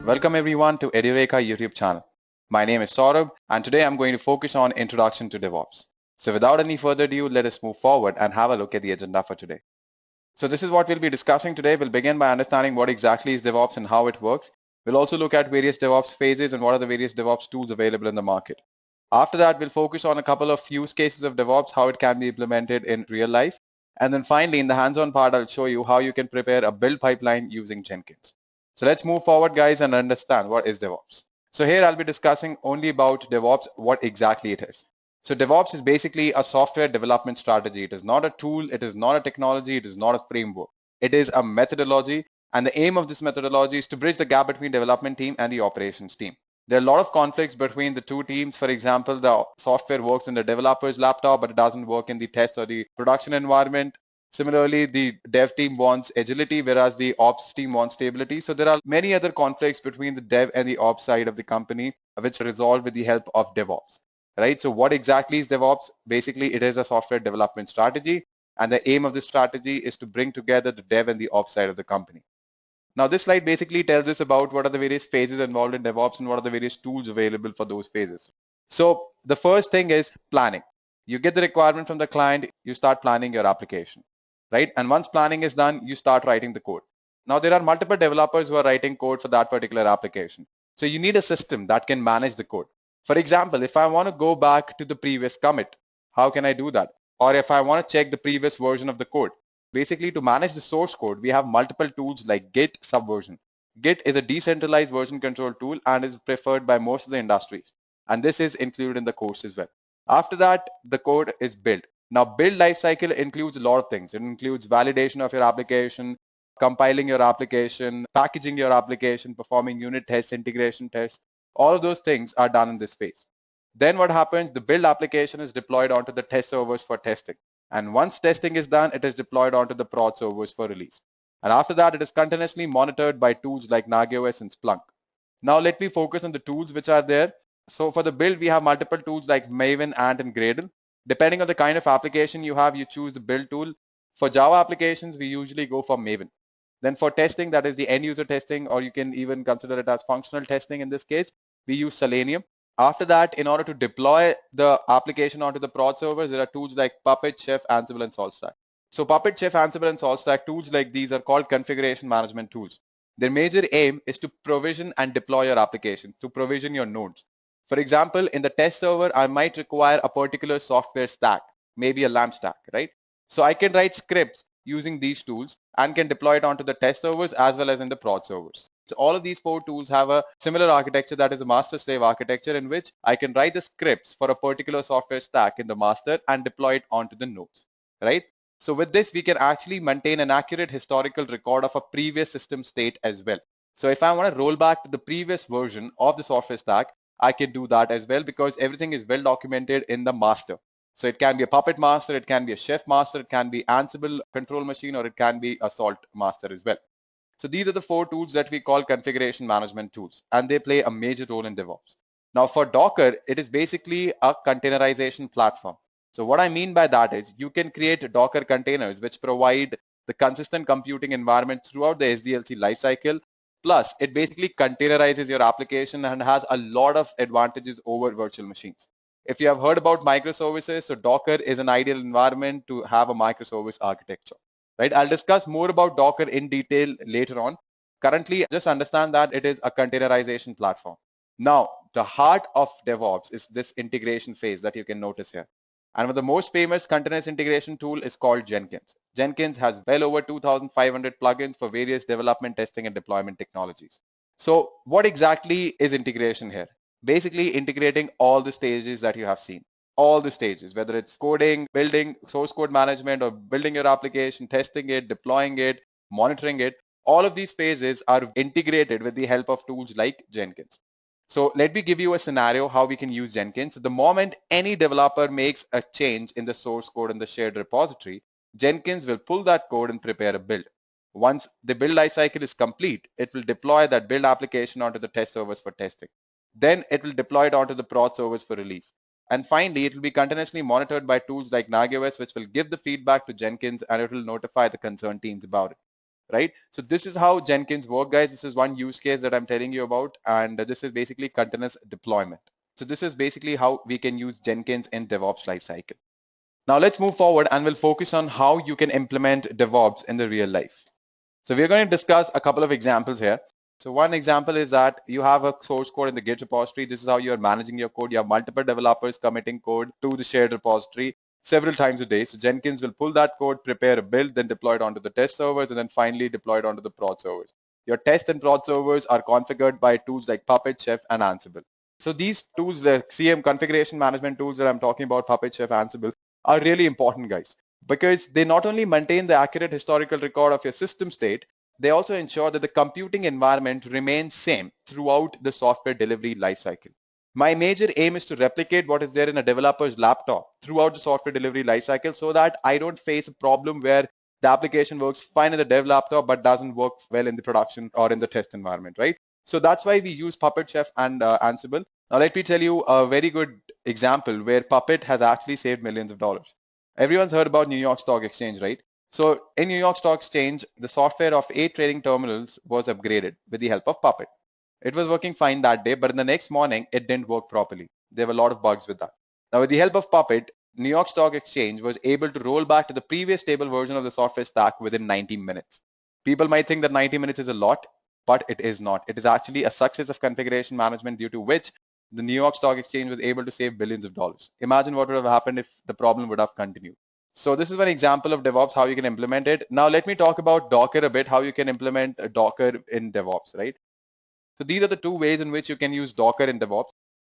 Welcome everyone to Edureka YouTube channel. My name is Saurabh and today I'm going to focus on Introduction to DevOps. So without any further ado, let us move forward and have a look at the agenda for today. So this is what we'll be discussing today. We'll begin by understanding what exactly is DevOps and how it works. We'll also look at various DevOps phases and what are the various DevOps tools available in the market. After that, we'll focus on a couple of use cases of DevOps, how it can be implemented in real life. And then finally, in the hands-on part, I'll show you how you can prepare a build pipeline using Jenkins. So let's move forward, guys, and understand what is DevOps. So here I'll be discussing only about DevOps, what exactly it is. So DevOps is basically a software development strategy. It is not a tool, it is not a technology, it is not a framework. It is a methodology, and the aim of this methodology is to bridge the gap between development team and the operations team. There are a lot of conflicts between the two teams. For example, the software works in the developer's laptop, but it doesn't work in the test or the production environment. Similarly, the dev team wants agility, whereas the ops team wants stability. So there are many other conflicts between the dev and the ops side of the company, which are resolved with the help of DevOps, right? So what exactly is DevOps? Basically, it is a software development strategy, and the aim of this strategy is to bring together the dev and the ops side of the company. Now, this slide basically tells us about what are the various phases involved in DevOps and what are the various tools available for those phases. So the first thing is planning. You get the requirement from the client, you start planning your application, right? And once planning is done, you start writing the code. Now, there are multiple developers who are writing code for that particular application. So you need a system that can manage the code. For example, if I want to go back to the previous commit, how can I do that? Or if I want to check the previous version of the code, basically to manage the source code, we have multiple tools like Git Subversion. Git is a decentralized version control tool and is preferred by most of the industries. And this is included in the course as well. After that, the code is built. Now, build lifecycle includes a lot of things. It includes validation of your application, compiling your application, packaging your application, performing unit tests, integration tests. All of those things are done in this phase. Then what happens? The build application is deployed onto the test servers for testing. And once testing is done, it is deployed onto the prod servers for release. And after that, it is continuously monitored by tools like nagios and Splunk. Now, let me focus on the tools which are there. So for the build, we have multiple tools like Maven, Ant, and Gradle. Depending on the kind of application you have, you choose the build tool. For Java applications, we usually go for Maven. Then for testing, that is the end user testing, or you can even consider it as functional testing in this case, we use Selenium. After that, in order to deploy the application onto the prod servers, there are tools like Puppet, Chef, Ansible, and SaltStack. So Puppet, Chef, Ansible, and SaltStack tools like these are called configuration management tools. Their major aim is to provision and deploy your application, to provision your nodes. For example, in the test server, I might require a particular software stack, maybe a LAMP stack, right? So I can write scripts using these tools and can deploy it onto the test servers as well as in the prod servers. So all of these four tools have a similar architecture, that is a master-slave architecture, in which I can write the scripts for a particular software stack in the master and deploy it onto the nodes, right? So with this, we can actually maintain an accurate historical record of a previous system state as well. So if I want to roll back to the previous version of the software stack, I can do that as well because everything is well documented in the master. So it can be a Puppet master, it can be a Chef master, it can be Ansible control machine, or it can be a Salt master as well. So these are the four tools that we call configuration management tools, and they play a major role in DevOps. Now for Docker, it is basically a containerization platform. So what I mean by that is you can create Docker containers which provide the consistent computing environment throughout the SDLC lifecycle. Plus, it basically containerizes your application and has a lot of advantages over virtual machines. If you have heard about microservices, so Docker is an ideal environment to have a microservice architecture, right? I'll discuss more about Docker in detail later on. Currently, just understand that it is a containerization platform. Now, the heart of DevOps is this integration phase that you can notice here. And the most famous continuous integration tool is called Jenkins. Jenkins has well over 2,500 plugins for various development, testing, and deployment technologies. So what exactly is integration here? Basically integrating all the stages that you have seen, all the stages, whether it's coding, building, source code management, or building your application, testing it, deploying it, monitoring it. All of these phases are integrated with the help of tools like Jenkins. So let me give you a scenario how we can use Jenkins. The moment any developer makes a change in the source code in the shared repository, Jenkins will pull that code and prepare a build. Once the build lifecycle is complete, it will deploy that build application onto the test servers for testing. Then it will deploy it onto the prod servers for release. And finally, it will be continuously monitored by tools like nagios, which will give the feedback to Jenkins and it will notify the concerned teams about it. right? So this is how Jenkins work, guys. This is one use case that I'm telling you about, and this is basically continuous deployment. So this is basically how we can use Jenkins in DevOps lifecycle. Now let's move forward and we'll focus on how you can implement DevOps in the real life. So we're going to discuss a couple of examples here. So one example is that you have a source code in the Git repository. This is how you're managing your code. You have multiple developers committing code to the shared repository several times a day. So Jenkins will pull that code, prepare a build, then deploy it onto the test servers, and then finally deploy it onto the prod servers. Your test and prod servers are configured by tools like Puppet, Chef, and Ansible. So these tools, the CM configuration management tools that I'm talking about, Puppet, Chef, Ansible, are really important, guys, because they not only maintain the accurate historical record of your system state, they also ensure that the computing environment remains same throughout the software delivery lifecycle. My major aim is to replicate what is there in a developer's laptop throughout the software delivery lifecycle so that I don't face a problem where the application works fine in the dev laptop but doesn't work well in the production or in the test environment, right? So that's why we use Puppet, Chef, and Ansible. Now let me tell you a very good example where Puppet has actually saved millions of dollars. Everyone's heard about New York Stock Exchange, right? So in New York Stock Exchange, the software of 8 trading terminals was upgraded with the help of Puppet. It was working fine that day, but in the next morning, it didn't work properly. There were a lot of bugs with that. Now, with the help of Puppet, New York Stock Exchange was able to roll back to the previous stable version of the software stack within 90 minutes. People might think that 90 minutes is a lot, but it is not. It is actually a success of configuration management due to which the New York Stock Exchange was able to save billions of dollars. Imagine what would have happened if the problem would have continued. So this is one example of DevOps, how you can implement it. Now let me talk about Docker a bit, how you can implement Docker in DevOps, right? So these are the two ways in which you can use Docker in DevOps.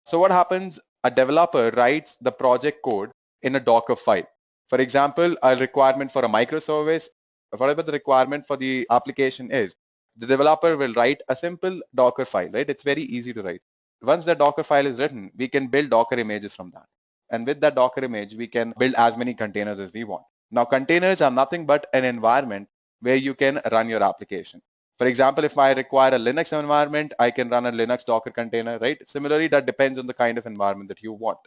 So what happens? A developer writes the project code in a Docker file. For example, a requirement for a microservice, whatever the requirement for the application is, the developer will write a simple Docker file, right? It's very easy to write. Once the Docker file is written, we can build Docker images from that. And with that Docker image, we can build as many containers as we want. Now, containers are nothing but an environment where you can run your application. For example, if I require a Linux environment, I can run a Linux Docker container, right? Similarly, that depends on the kind of environment that you want.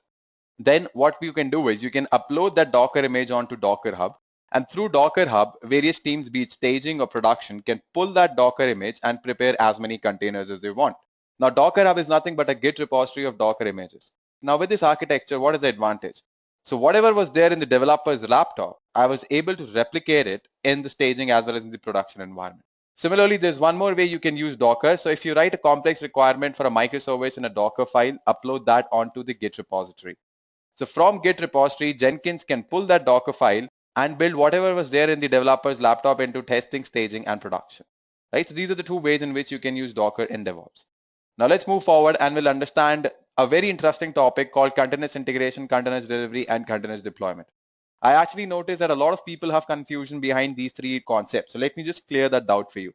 Then what you can do is you can upload that Docker image onto Docker Hub. And through Docker Hub, various teams, be it staging or production, can pull that Docker image and prepare as many containers as they want. Now, Docker Hub is nothing but a Git repository of Docker images. Now, with this architecture, what is the advantage? So whatever was there in the developer's laptop, I was able to replicate it in the staging as well as in the production environment. Similarly, there's one more way you can use Docker. So if you write a complex requirement for a microservice in a Docker file, upload that onto the Git repository. So from Git repository, Jenkins can pull that Docker file and build whatever was there in the developer's laptop into testing, staging, and production. Right? So these are the two ways in which you can use Docker in DevOps. Now let's move forward and we'll understand a very interesting topic called continuous integration, continuous delivery, and continuous deployment. I actually noticed that a lot of people have confusion behind these three concepts. So let me just clear that doubt for you.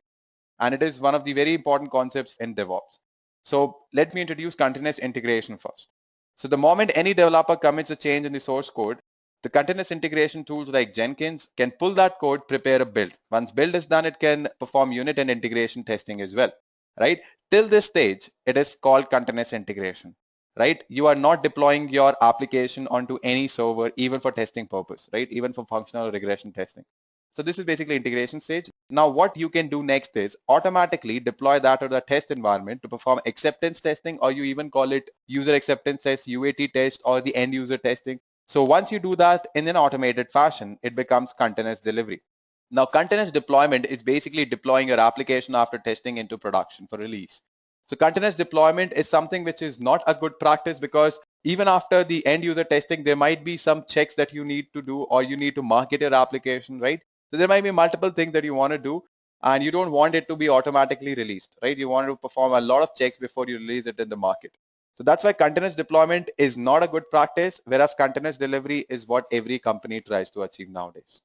And it is one of the very important concepts in DevOps. So let me introduce continuous integration first. So the moment any developer commits a change in the source code, the continuous integration tools like Jenkins can pull that code, prepare a build. Once build is done, it can perform unit and integration testing as well, right? Till this stage, it is called continuous integration, right? You are not deploying your application onto any server, even for testing purpose, right? Even for functional regression testing. So this is basically integration stage. Now what you can do next is automatically deploy that to the test environment to perform acceptance testing, or you even call it user acceptance test, UAT test, or the end user testing. So once you do that in an automated fashion, it becomes continuous delivery. Now continuous deployment is basically deploying your application after testing into production for release. So continuous deployment is something which is not a good practice because even after the end user testing, there might be some checks that you need to do, or you need to market your application, right? So there might be multiple things that you want to do and you don't want it to be automatically released, right? You want to perform a lot of checks before you release it in the market. So that's why continuous deployment is not a good practice, whereas continuous delivery is what every company tries to achieve nowadays.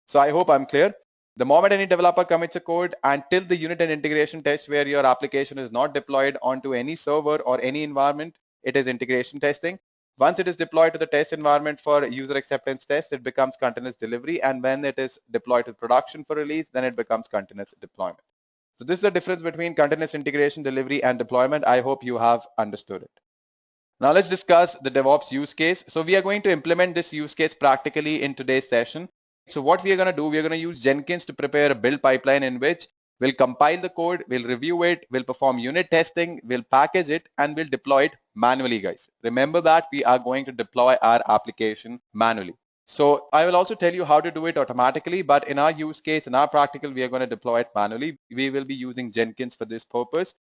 So I hope I'm clear. The moment any developer commits a code until the unit and integration test where your application is not deployed onto any server or any environment, it is integration testing. Once it is deployed to the test environment for user acceptance test, it becomes continuous delivery. And when it is deployed to production for release, then it becomes continuous deployment. So this is the difference between continuous integration, delivery, and deployment. I hope you have understood it. Now let's discuss the DevOps use case. So we are going to implement this use case practically in today's session. So what we are going to do, we are going to use Jenkins to prepare a build pipeline in which we'll compile the code, we'll review it, we'll perform unit testing, we'll package it, and we'll deploy it manually, guys. Remember that we are going to deploy our application manually. So I will also tell you how to do it automatically, but in our use case, in our practical, we are going to deploy it manually. We will be using Jenkins for this purpose.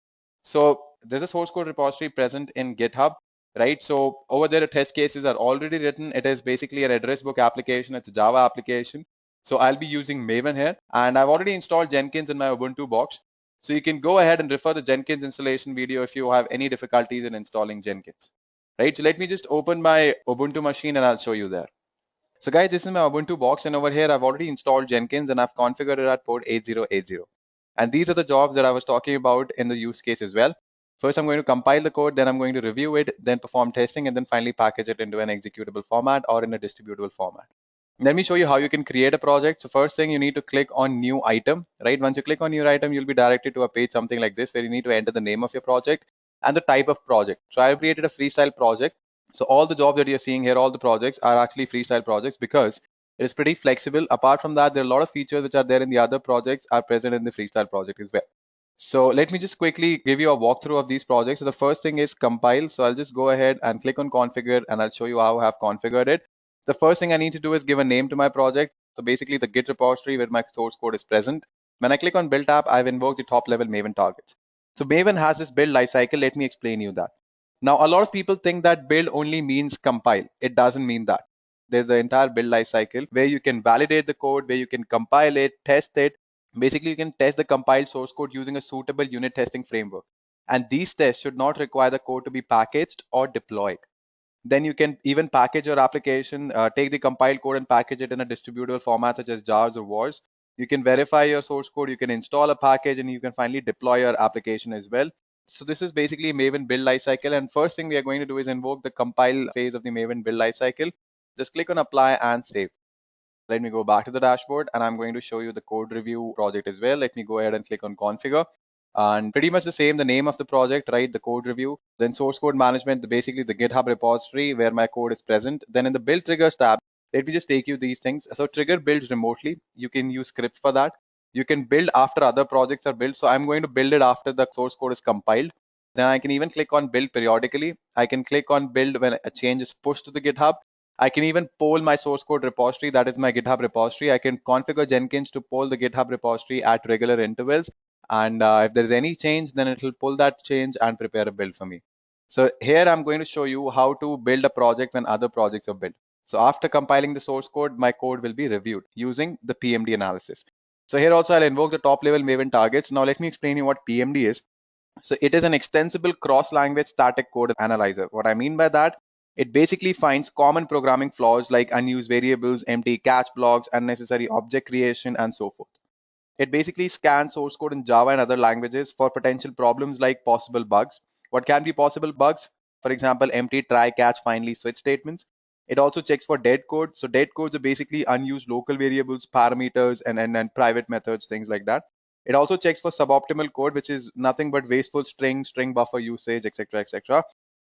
So there's a source code repository present in GitHub, right? So over there, the test cases are already written. It is basically an address book application. It's a Java application. So I'll be using Maven here, and I've already installed Jenkins in my Ubuntu box. So you can go ahead and refer the Jenkins installation video if you have any difficulties in installing Jenkins, right? So let me just open my Ubuntu machine and I'll show you there. So guys, this is my Ubuntu box, and over here I've already installed Jenkins and I've configured it at port 8080. And these are the jobs that I was talking about in the use case as well. First, I'm going to compile the code, then I'm going to review it, then perform testing, and then finally package it into an executable format or in a distributable format. Let me show you how you can create a project. So first thing, you need to click on new item, right? Once you click on new item, you'll be directed to a page something like this where you need to enter the name of your project and the type of project. So I've created a freestyle project. So all the jobs that you're seeing here, all the projects are actually freestyle projects because it is pretty flexible. Apart from that, there are a lot of features which are there in the other projects are present in the freestyle project as well. So let me just quickly give you a walkthrough of these projects. So the first thing is compile. So I'll just go ahead and click on configure and I'll show you how I have configured it. The first thing I need to do is give a name to my project. So basically the Git repository where my source code is present. When I click on build tab, I've invoked the top level Maven targets. So Maven has this build lifecycle. Let me explain you that. Now, a lot of people think that build only means compile. It doesn't mean that. There's the entire build lifecycle where you can validate the code, where you can compile it, test it. Basically, you can test the compiled source code using a suitable unit testing framework. And these tests should not require the code to be packaged or deployed. Then you can even package your application, take the compiled code and package it in a distributable format such as jars or wars. You can verify your source code, you can install a package, and you can finally deploy your application as well. So this is basically Maven build lifecycle. And first thing we are going to do is invoke the compile phase of the Maven build lifecycle. Just click on apply and save. Let me go back to the dashboard and I'm going to show you the code review project as well. Let me go ahead and click on configure. And pretty much the same, the name of the project, right? The code review, then source code management, basically the GitHub repository where my code is present. Then in the build triggers tab, let me just take you these things. So trigger builds remotely. You can use scripts for that. You can build after other projects are built. So I'm going to build it after the source code is compiled. Then I can even click on build periodically. I can click on build when a change is pushed to the GitHub. I can even poll my source code repository. That is my GitHub repository. I can configure Jenkins to poll the GitHub repository at regular intervals. And if there's any change, then it will pull that change and prepare a build for me. So here I'm going to show you how to build a project when other projects are built. So after compiling the source code, my code will be reviewed using the PMD analysis. So here also I'll invoke the top level Maven targets. Now let me explain you what PMD is. So it is an extensible cross-language static code analyzer. What I mean by that, it basically finds common programming flaws like unused variables, empty catch blocks, unnecessary object creation, and so forth. It basically scans source code in Java and other languages for potential problems like possible bugs. What can be possible bugs? For example, empty, try, catch, finally, switch statements. It also checks for dead code. So dead codes are basically unused local variables, parameters, and private methods, things like that. It also checks for suboptimal code, which is nothing but wasteful string buffer usage, etc., etc.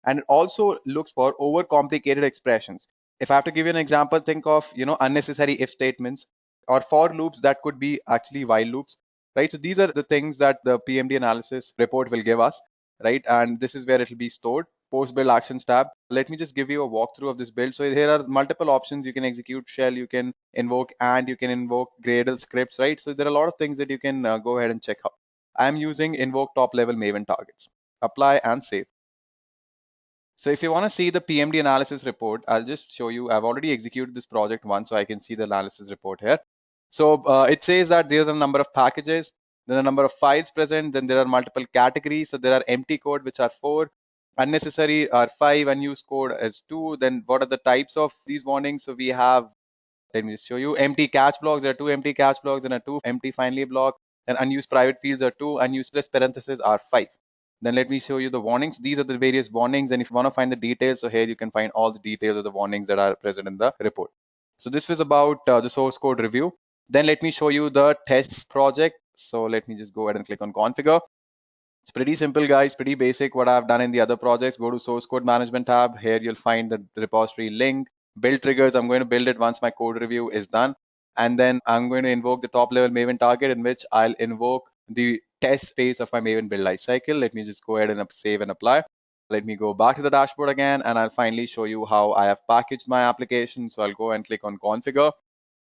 And it also looks for overcomplicated expressions. If I have to give you an example, think of unnecessary if statements or for loops that could be actually while loops, right? So these are the things that the PMD analysis report will give us, right? And this is where it will be stored. Post build actions tab. Let me just give you a walkthrough of this build. So here are multiple options. You can execute shell, you can invoke and you can invoke Gradle scripts, right? So there are a lot of things that you can go ahead and check out. I'm using invoke top level Maven targets. Apply and save. So if you want to see the PMD analysis report, I'll just show you. I've already executed this project once, so I can see the analysis report here. So it says that there's a number of packages, then a number of files present, then there are multiple categories. So there are empty code, which are 4, unnecessary are 5, unused code is 2. Then what are the types of these warnings? So we have, let me just show you, empty catch blocks. There are 2 empty catch blocks, then are 2 empty finally block, and unused private fields are 2, unused plus parentheses are 5. Then let me show you the warnings. These are the various warnings. And if you want to find the details, so here you can find all the details of the warnings that are present in the report. So this was about the source code review. Then let me show you the tests project. So let me just go ahead and click on configure. It's pretty simple, guys, pretty basic. What I've done in the other projects, go to source code management tab. Here you'll find the repository link, build triggers. I'm going to build it once my code review is done. And then I'm going to invoke the top level Maven target, in which I'll invoke the test phase of my Maven build lifecycle. Let me just go ahead and save and apply. Let me go back to the dashboard again, and I'll finally show you how I have packaged my application. So I'll go and click on configure.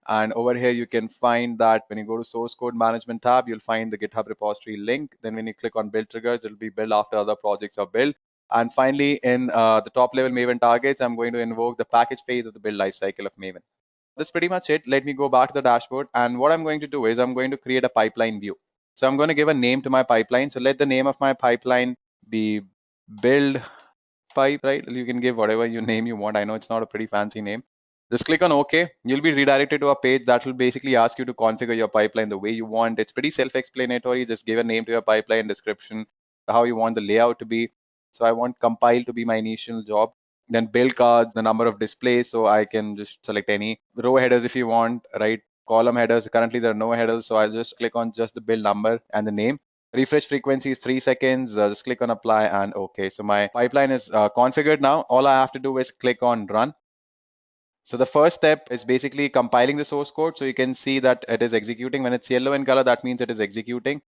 And over here, you can find that when you go to source code management tab, you'll find the GitHub repository link. Then when you click on build triggers, it'll be built after other projects are built. And finally, in the top level Maven targets, I'm going to invoke the package phase of the build lifecycle of Maven. That's pretty much it. Let me go back to the dashboard. And what I'm going to do is I'm going to create a pipeline view. So I'm going to give a name to my pipeline. So let the name of my pipeline be build pipe, right? You can give whatever name you want. I know it's not a pretty fancy name. Just click on OK. You'll be redirected to a page that will basically ask you to configure your pipeline the way you want. It's pretty self-explanatory. Just give a name to your pipeline, description, how you want the layout to be. So I want compile to be my initial job. Then build cards, the number of displays. So I can just select any row headers if you want, right? Column headers. Currently there are no headers. So I'll just click on just the build number and the name. Refresh frequency is 3 seconds. Just click on apply and OK. So my pipeline is configured now. All I have to do is click on run. So the first step is basically compiling the source code. So you can see that it is executing. When it's yellow in color, that means it is executing.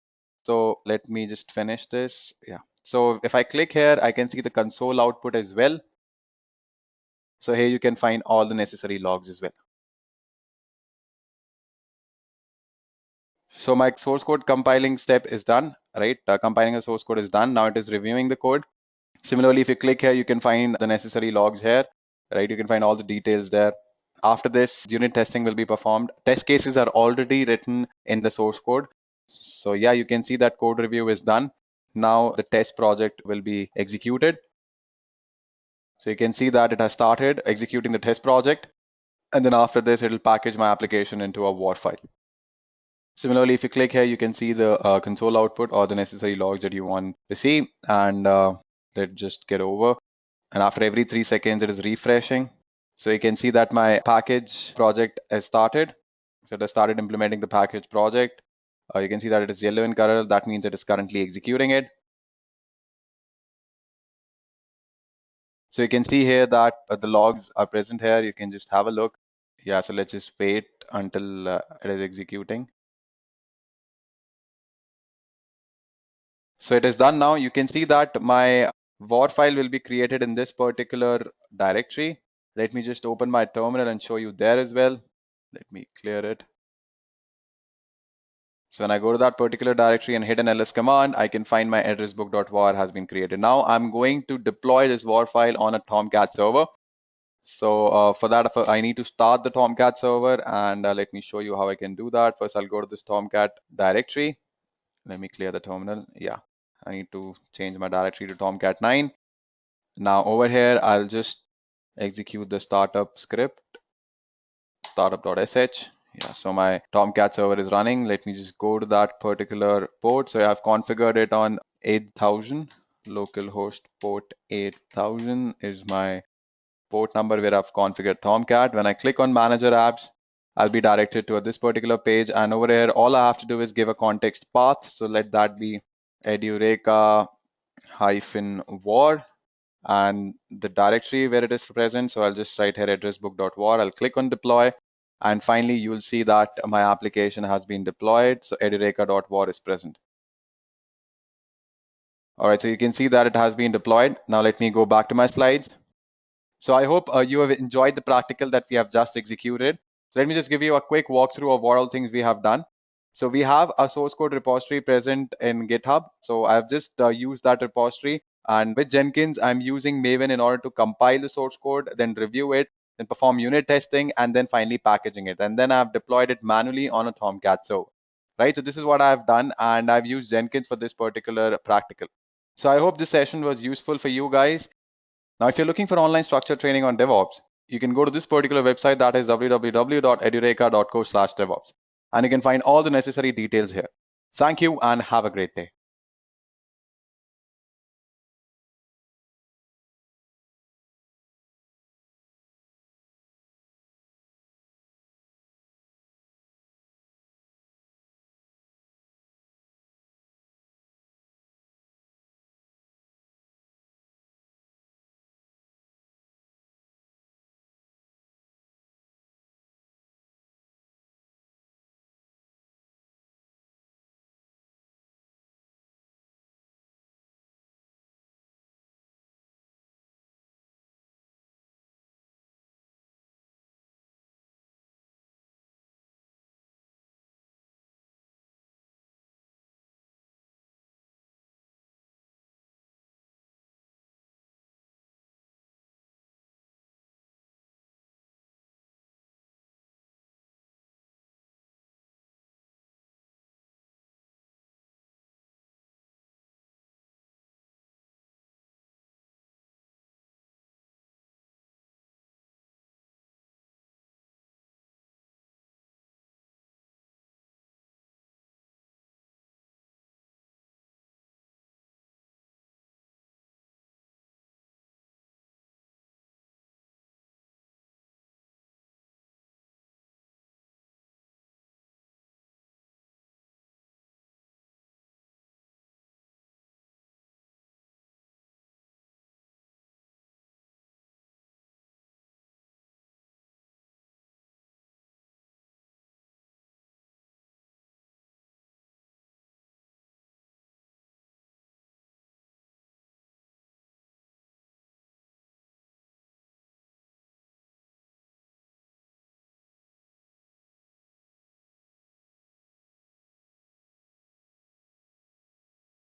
So let me just finish this. Yeah. So if I click here, I can see the console output as well. So here you can find all the necessary logs as well. So my source code compiling step is done, right? Compiling the source code is done. Now it is reviewing the code. Similarly, if you click here, you can find the necessary logs here, right? You can find all the details there. After this, unit testing will be performed. Test cases are already written in the source code. So yeah, you can see that code review is done. Now the test project will be executed. So you can see that it has started executing the test project. And then after this, it'll package my application into a WAR file. Similarly, if you click here, you can see the console output or the necessary logs that you want to see. And let's just get over. And after every 3 seconds, it is refreshing. So you can see that my package project has started. So it has started implementing the package project. You can see that it is yellow in color. That means it is currently executing it. So you can see here that the logs are present here. You can just have a look. Yeah, so let's just wait until it is executing. So it is done now. You can see that my WAR file will be created in this particular directory. Let me just open my terminal and show you there as well. Let me clear it. So when I go to that particular directory and hit an ls command, I can find my address book.war has been created. Now I'm going to deploy this WAR file on a Tomcat server. So for that, I need to start the Tomcat server, and let me show you how I can do that. First, I'll go to this Tomcat directory. Let me clear the terminal. Yeah, I need to change my directory to Tomcat 9. Now over here, I'll just execute the startup script, startup.sh. Yeah, so my Tomcat server is running. Let me just go to that particular port. So I have configured it on 8000. Localhost port 8000 is my port number where I've configured Tomcat. When I click on Manager Apps, I'll be directed to this particular page. And over here, all I have to do is give a context path. So let that be Edureka-war and the directory where it is present. So I'll just write here addressbook.war. I'll click on deploy. And finally, you'll see that my application has been deployed. So edureka.war is present. All right, so you can see that it has been deployed. Now let me go back to my slides. So I hope you have enjoyed the practical that we have just executed. So let me just give you a quick walkthrough of what all things we have done. So we have a source code repository present in GitHub. So I've just used that repository. And with Jenkins, I'm using Maven in order to compile the source code, then review it, then perform unit testing, and then finally packaging it. And then I've deployed it manually on a Tomcat server. Right, so this is what I've done, and I've used Jenkins for this particular practical. So I hope this session was useful for you guys. Now, if you're looking for online structured training on DevOps, you can go to this particular website, that is www.edureka.co/DevOps. And you can find all the necessary details here. Thank you and have a great day.